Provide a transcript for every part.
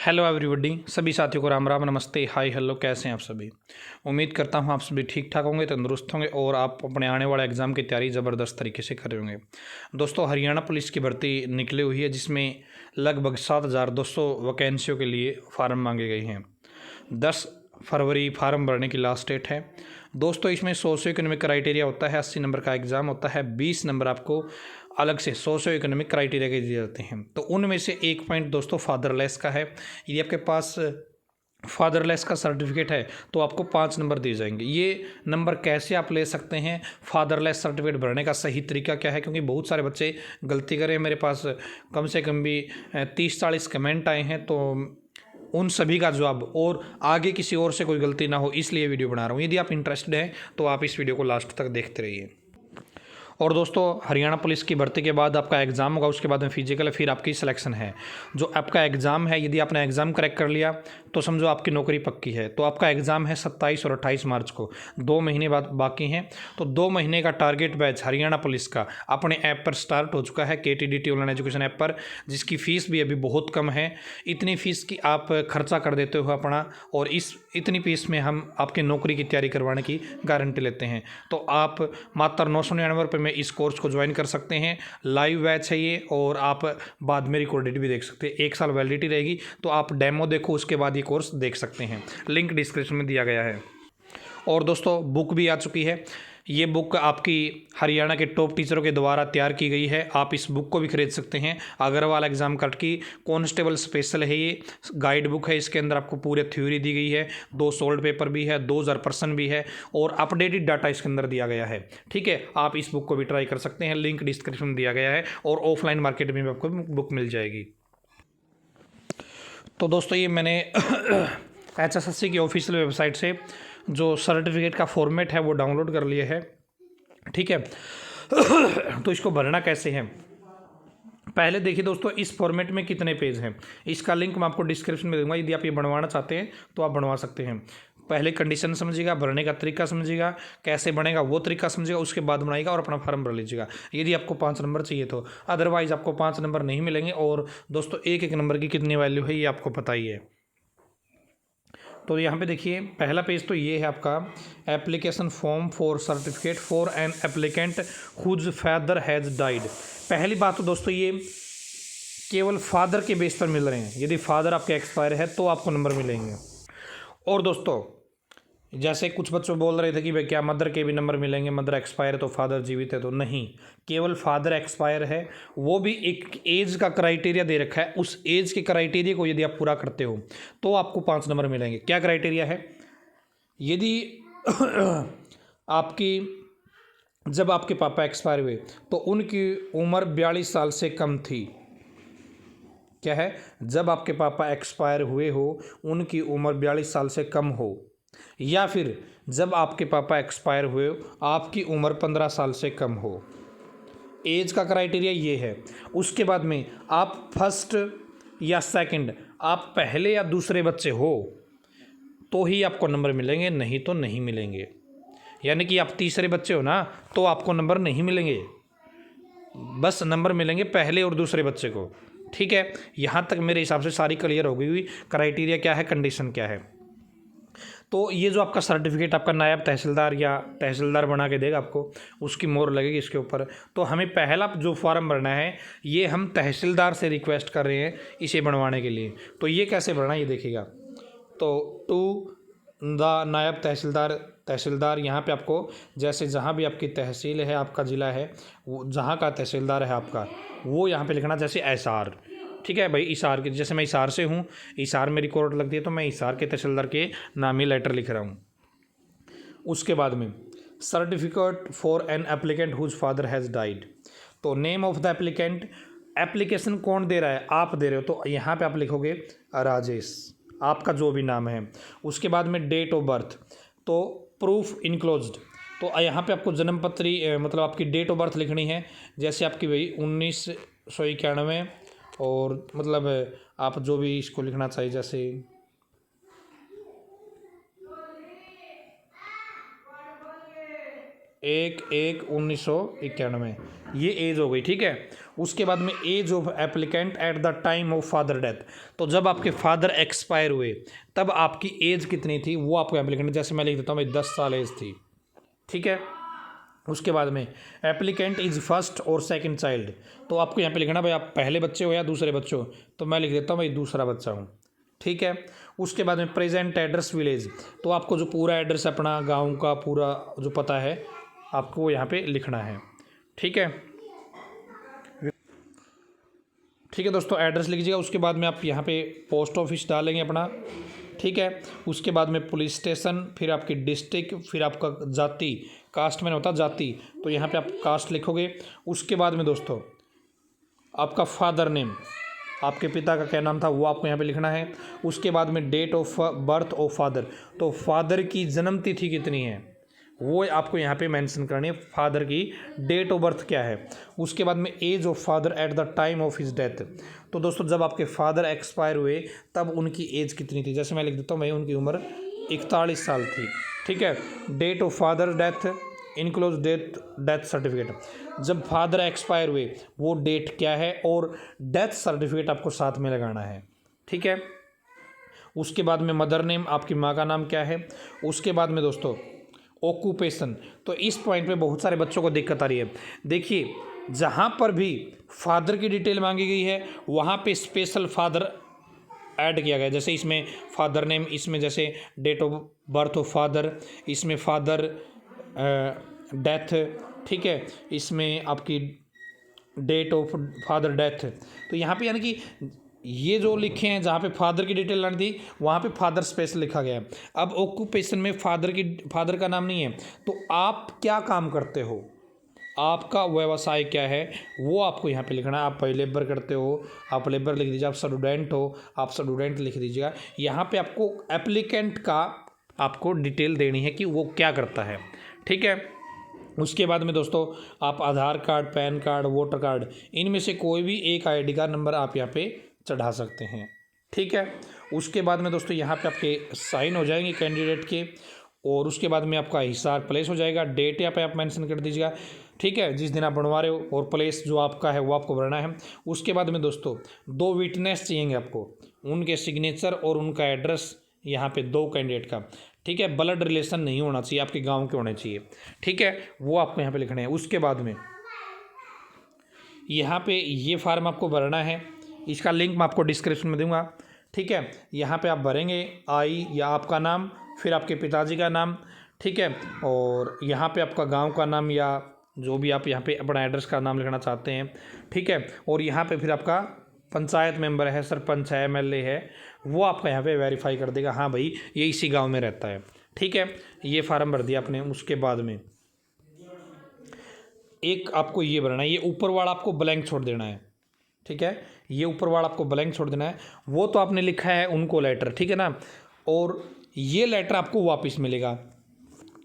Hello everybody, सभी साथियों को राम राम, नमस्ते, हाय हेलो। कैसे हैं आप सभी? उम्मीद करता हूं आप सभी ठीक ठाक होंगे, तंदुरुस्त होंगे और आप अपने आने वाले एग्ज़ाम की तैयारी ज़बरदस्त तरीके से कर रहे होंगे। दोस्तों, हरियाणा पुलिस की भर्ती निकली हुई है जिसमें लगभग 7,200 वैकेंसियों के लिए फार्म मांगे गए हैं। 10 फरवरी फार्म भरने की लास्ट डेट है। दोस्तों, इसमें सोशो इकोनॉमिक क्राइटेरिया होता है, 80 नंबर का एग्ज़ाम होता है, 20 नंबर आपको अलग से सोशो इकोनॉमिक क्राइटेरिया के दिए जाते हैं। तो उनमें से एक पॉइंट दोस्तों फादरलेस का है। यदि आपके पास फादरलेस का सर्टिफिकेट है तो आपको 5 नंबर दिए जाएंगे। ये नंबर कैसे आप ले सकते हैं, फादरलेस सर्टिफिकेट भरने का सही तरीका क्या है, क्योंकि बहुत सारे बच्चे गलती करें। मेरे पास कम से कम भी 30-40 कमेंट आए हैं, तो उन सभी का जवाब और आगे किसी और से कोई गलती ना हो इसलिए वीडियो बना रहा हूँ। यदि आप इंटरेस्टेड हैं तो आप इस वीडियो को लास्ट तक देखते रहिए। और दोस्तों, हरियाणा पुलिस की भर्ती के बाद आपका एग्ज़ाम होगा, उसके बाद में फिजिकल है, फिर आपकी सिलेक्शन है। जो आपका एग्ज़ाम है, यदि आपने एग्ज़ाम क्रैक कर लिया तो समझो आपकी नौकरी पक्की है। तो आपका एग्ज़ाम है 27 और 28 मार्च को, 2 महीने बाद बाकी हैं। तो 2 महीने का टारगेट बैच हरियाणा पुलिस का अपने ऐप पर स्टार्ट हो चुका है, KTDT ऑनलाइन एजुकेशन ऐप पर, जिसकी फ़ीस भी अभी बहुत कम है। इतनी फ़ीस की आप खर्चा कर देते हो अपना, और इतनी फीस में हम आपकी नौकरी की तैयारी करवाने की गारंटी लेते हैं। तो आप मात्र 999 रुपये में इस कोर्स को ज्वाइन कर सकते हैं। लाइव बैच है ये, और आप बाद में रिकॉर्डेड भी देख सकते हैं। 1 साल वैलिडिटी रहेगी, तो आप डेमो देखो, उसके बाद ये कोर्स देख सकते हैं। लिंक डिस्क्रिप्शन में दिया गया है। और दोस्तों, बुक भी आ चुकी है। ये बुक आपकी हरियाणा के टॉप टीचरों के द्वारा तैयार की गई है। आप इस बुक को भी खरीद सकते हैं। अग्रवाल एग्जाम कट की कांस्टेबल स्पेशल है ये गाइड बुक है। इसके अंदर आपको पूरे थ्योरी दी गई है, 2 सोल्ड पेपर भी है, 2000 प्रश्न भी है, और अपडेटेड डाटा इसके अंदर दिया गया है। ठीक है, आप इस बुक को भी ट्राई कर सकते हैं। लिंक डिस्क्रिप्शन में दिया गया है, और ऑफलाइन मार्केट में भी आपको बुक मिल जाएगी। तो दोस्तों, ये मैंने HSSC की ऑफिशियल वेबसाइट से जो सर्टिफिकेट का फॉर्मेट है वो डाउनलोड कर लिया है। ठीक है, तो इसको भरना कैसे है, पहले देखिए दोस्तों, इस फॉर्मेट में कितने पेज हैं। इसका लिंक मैं आपको डिस्क्रिप्शन में दूंगा। यदि आप ये बनवाना चाहते हैं तो आप बनवा सकते हैं। पहले कंडीशन समझिएगा, भरने का तरीका समझिएगा, कैसे बनेगा वो तरीका समझिएगा, उसके बाद बनाइएगा और अपना फॉर्म भर लीजिएगा, यदि आपको 5 नंबर चाहिए तो। अदरवाइज आपको 5 नंबर नहीं मिलेंगे। और दोस्तों, एक एक नंबर की कितनी वैल्यू है ये आपको पता ही है। तो यहाँ पे देखिए, पहला पेज तो ये है आपका, application form for certificate for an applicant whose father has died. पहली बात तो दोस्तों, ये केवल फादर के बेस पर मिल रहे हैं। यदि फादर आपके एक्सपायर है तो आपको नंबर मिलेंगे। और दोस्तों, जैसे कुछ बच्चों बोल रहे थे कि भाई क्या मदर के भी नंबर मिलेंगे, मदर एक्सपायर है तो फादर जीवित है, तो नहीं, केवल फादर एक्सपायर है। वो भी एक एज का क्राइटेरिया दे रखा है, उस एज के क्राइटेरिया को यदि आप पूरा करते हो तो आपको 5 नंबर मिलेंगे। क्या क्राइटेरिया है? यदि आपकी जब आपके पापा एक्सपायर हुए तो उनकी उम्र 42 साल से कम थी। क्या है? जब आपके पापा एक्सपायर हुए हो, उनकी उम्र 42 साल से कम हो, या फिर जब आपके पापा एक्सपायर हुए आपकी उम्र 15 साल से कम हो। एज का क्राइटेरिया ये है। उसके बाद में आप फर्स्ट या सेकंड, आप पहले या दूसरे बच्चे हो तो ही आपको नंबर मिलेंगे, नहीं तो नहीं मिलेंगे। यानी कि आप तीसरे बच्चे हो ना, तो आपको नंबर नहीं मिलेंगे, बस नंबर मिलेंगे पहले और दूसरे बच्चे को। ठीक है, यहाँ तक मेरे हिसाब से सारी क्लियर हो गई हुई, क्राइटेरिया क्या है, कंडीशन क्या है। तो ये जो आपका सर्टिफिकेट आपका नायब तहसीलदार या तहसीलदार बना के देगा आपको, उसकी मोहर लगेगी इसके ऊपर। तो हमें पहला जो फॉर्म भरना है, ये हम तहसीलदार से रिक्वेस्ट कर रहे हैं इसे बनवाने के लिए। तो ये कैसे भरना है ये देखिएगा। तो टू द नायब तहसीलदार यहाँ पे आपको, जैसे जहाँ भी आपकी तहसील है, आपका ज़िला है, वो जहाँ का तहसीलदार है आपका, वो यहाँ पे लिखना। जैसे एसआर, ठीक है भाई, इसार के, जैसे मैं इसार से हूँ, इसार में रिकॉर्ड लगती है, तो मैं इसार के तहसीलदार के नाम ही लेटर लिख रहा हूँ। उसके बाद में certificate for an applicant whose father has died. तो name of the applicant, application कौन दे रहा है, आप दे रहे हो, तो यहाँ पे आप लिखोगे राजेश, आपका जो भी नाम है। उसके बाद में डेट ऑफ बर्थ, तो प्रूफ इनक्लोज्ड, तो यहाँ पे आपको जन्म पत्री मतलब आपकी डेट ऑफ बर्थ लिखनी है। जैसे आपकी भाई 1991, और मतलब आप जो भी इसको लिखना चाहिए, जैसे 1/1/1991 ये एज हो गई, ठीक है। उसके बाद में age of applicant at the time of father death, तो जब आपके फादर एक्सपायर हुए तब आपकी एज कितनी थी वो आपको एप्लीकेंट, जैसे मैं लिख देता हूँ भाई 10 साल एज थी, ठीक है। उसके बाद में एप्लीकेंट इज़ फर्स्ट और सेकंड चाइल्ड, तो आपको यहाँ पे लिखना भाई आप पहले बच्चे हो या दूसरे बच्चे हो, तो मैं लिख देता हूँ भाई दूसरा बच्चा हूँ, ठीक है। उसके बाद में प्रेजेंट एड्रेस विलेज, तो आपको जो पूरा एड्रेस अपना गांव का पूरा जो पता है आपको वो यहाँ पे लिखना है, ठीक है। ठीक है दोस्तों, एड्रेस लिख लीजिएगा। उसके बाद में आप यहाँ पे पोस्ट ऑफिस डालेंगे अपना, ठीक है। उसके बाद में पुलिस स्टेशन, फिर आपकी डिस्ट्रिक्ट, फिर आपका जाति, कास्ट में होता जाति, तो यहाँ पे आप कास्ट लिखोगे। उसके बाद में दोस्तों आपका फादर नेम, आपके पिता का क्या नाम था वो आपको यहाँ पे लिखना है। उसके बाद में date of birth of father, तो फादर की जन्म तिथि कितनी है वो आपको यहाँ पे मेंशन करनी है, फादर की डेट ऑफ बर्थ क्या है। उसके बाद में age of father at the time of his death, तो दोस्तों जब आपके फादर एक्सपायर हुए तब उनकी एज कितनी थी, जैसे मैं लिख देता हूँ भाई उनकी उम्र 41 साल थी, ठीक है। Date of father death enclose death certificate, जब फादर एक्सपायर हुए वो डेट क्या है और डेथ सर्टिफिकेट आपको साथ में लगाना है, ठीक है। उसके बाद में मदर नेम, आपकी माँ का नाम क्या है। उसके बाद में दोस्तों ऑक्यूपेशन, तो इस पॉइंट पे बहुत सारे बच्चों को दिक्कत आ रही है। देखिए जहाँ पर भी फादर की डिटेल मांगी गई है वहाँ पे स्पेशल फादर ऐड किया गया, जैसे इसमें फादर नेम, इसमें जैसे date of birth of father, इसमें फादर डेथ, ठीक है, इसमें आपकी डेट ऑफ फादर डेथ। तो यहाँ पे यानी कि ये जो लिखे हैं जहाँ पे फादर की डिटेल लानी थी वहाँ पे फादर स्पेशल लिखा गया है। अब ऑक्यूपेशन में फादर का नाम नहीं है, तो आप क्या काम करते हो, आपका व्यवसाय क्या है वो आपको यहाँ पे लिखना है। आप पहले लेबर करते हो, आप लेबर लिख दीजिए। आप स्टूडेंट हो, आप स्टूडेंट लिख दीजिएगा। यहाँ पे आपको एप्लीकेंट का आपको डिटेल देनी है कि वो क्या करता है, ठीक है। उसके बाद में दोस्तों आप Aadhaar card, PAN card, voter card, इनमें से कोई भी एक आईडी का नंबर आप यहाँ पे चढ़ा सकते हैं, ठीक है। उसके बाद में दोस्तों यहाँ पे आपके साइन हो जाएंगे कैंडिडेट के, और उसके बाद में आपका हिसार प्लेस हो जाएगा। डेट यहाँ पे आप मेंशन कर दीजिएगा, ठीक है, जिस दिन आप बनवा रहे हो, और प्लेस जो आपका है वो आपको भरना है। उसके बाद में दोस्तों 2 विटनेस चाहिए आपको, उनके सिग्नेचर और उनका एड्रेस यहाँ पे 2 कैंडिडेट का, ठीक है। ब्लड रिलेशन नहीं होना चाहिए, आपके गांव के होने चाहिए, ठीक है, वो आपको यहाँ पे लिखना है। उसके बाद में यहाँ पे ये फार्म आपको भरना है, इसका लिंक मैं आपको डिस्क्रिप्शन में दूंगा, ठीक है। यहाँ पे आप भरेंगे आई या आपका नाम, फिर आपके पिताजी का नाम, ठीक है, और यहाँ पे आपका गांव का नाम या जो भी आप यहाँ पे अपना एड्रेस का नाम लिखना चाहते हैं, ठीक है। और यहाँ पे फिर आपका पंचायत मेंबर है, सरपंच है, एमएलए है, वो आपका यहाँ पे वेरीफाई कर देगा, हाँ भाई ये इसी गांव में रहता है, ठीक है। ये फार्म भर दिया आपने। उसके बाद में एक आपको ये भरना है, ये ऊपर वाला आपको ब्लैंक छोड़ देना है, ठीक है। ये ऊपर वाला आपको ब्लैंक छोड़ देना है, वो तो आपने लिखा है उनको लेटर, ठीक है ना। और ये लेटर आपको वापस मिलेगा,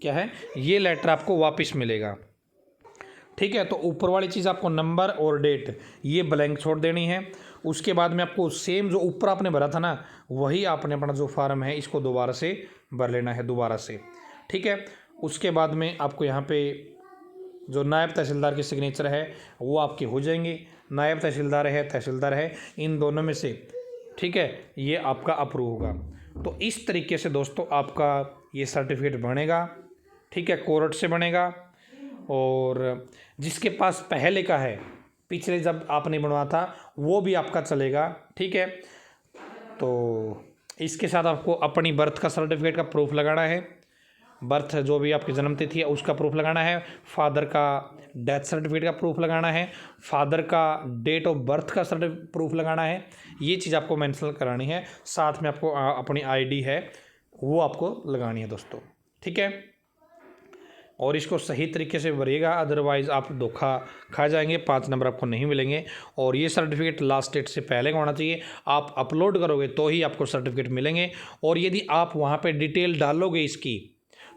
क्या है, ये लेटर आपको वापस मिलेगा, ठीक है। तो ऊपर वाली चीज़ आपको नंबर और डेट ये ब्लैंक छोड़ देनी है। उसके बाद में आपको सेम जो ऊपर आपने भरा था ना वही आपने अपना जो फार्म है इसको दोबारा से भर लेना है, दोबारा से, ठीक है। उसके बाद में आपको यहाँ पे जो नायब तहसीलदार के सिग्नेचर है वो आपके हो जाएंगे। नायब तहसीलदार है, इन दोनों में से, ठीक है, ये आपका अप्रूव होगा। तो इस तरीके से दोस्तों आपका ये सर्टिफिकेट बनेगा, ठीक है, कोर्ट से बनेगा। और जिसके पास पहले का है, पिछले जब आपने बनवा था वो भी आपका चलेगा, ठीक है। तो इसके साथ आपको अपनी बर्थ का सर्टिफिकेट का प्रूफ लगाना है, बर्थ जो भी आपकी जन्म तिथि है उसका प्रूफ लगाना है, फादर का डेथ सर्टिफिकेट का प्रूफ लगाना है, फादर का डेट ऑफ बर्थ का प्रूफ लगाना है। ये चीज़ आपको मेंशन करानी है। साथ में आपको अपनी आईडी है वो आपको लगानी है दोस्तों, ठीक है। और इसको सही तरीके से भरिएगा, अदरवाइज़ आप धोखा खा जाएंगे, 5 नंबर आपको नहीं मिलेंगे। और ये सर्टिफिकेट लास्ट डेट से पहले का होना चाहिए, आप अपलोड करोगे तो ही आपको सर्टिफिकेट मिलेंगे। और यदि आप वहाँ पे डिटेल डालोगे इसकी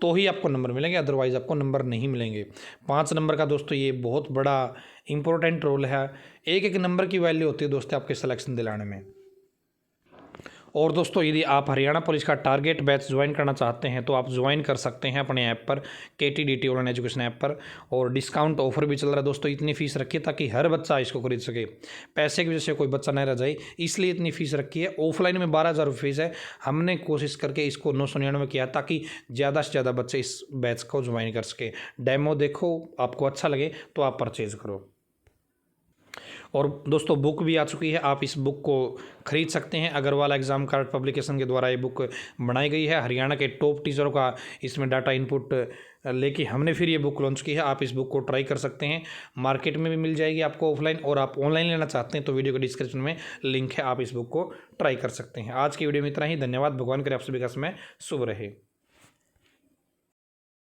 तो ही आपको नंबर मिलेंगे, अदरवाइज़ आपको नंबर नहीं मिलेंगे। 5 नंबर का दोस्तों ये बहुत बड़ा इंपॉर्टेंट रोल है, एक एक नंबर की वैल्यू होती है दोस्तों आपके सिलेक्शन दिलाने में। और दोस्तों यदि आप हरियाणा पुलिस का टारगेट बैच ज्वाइन करना चाहते हैं तो आप ज्वाइन कर सकते हैं अपने ऐप पर, KTDT ऑनलाइन एजुकेशन ऐप पर। और डिस्काउंट ऑफर भी चल रहा है दोस्तों। इतनी फीस रखी है ताकि हर बच्चा इसको खरीद सके, पैसे की वजह से कोई बच्चा नहीं रह जाए, इसलिए इतनी फीस रखी है। ऑफलाइन में 12,000 रुपये फीस है। हमने कोशिश करके इसको 999 किया ताकि ज़्यादा से ज़्यादा बच्चे इस बैच को ज्वाइन कर सके। डेमो देखो, आपको अच्छा लगे तो आप परचेज़ करो। और दोस्तों बुक भी आ चुकी है, आप इस बुक को खरीद सकते हैं। अग्रवाल एग्जाम कार्ड पब्लिकेशन के द्वारा ये बुक बनाई गई है। हरियाणा के टॉप टीचरों का इसमें डाटा इनपुट लेके हमने फिर ये बुक लॉन्च की है। आप इस बुक को ट्राई कर सकते हैं, मार्केट में भी मिल जाएगी आपको ऑफलाइन, और आप ऑनलाइन लेना चाहते हैं तो वीडियो के डिस्क्रिप्शन में लिंक है, आप इस बुक को ट्राई कर सकते हैं। आज की वीडियो में इतना ही। धन्यवाद। भगवान करे आप सभी का समय शुभ रहे।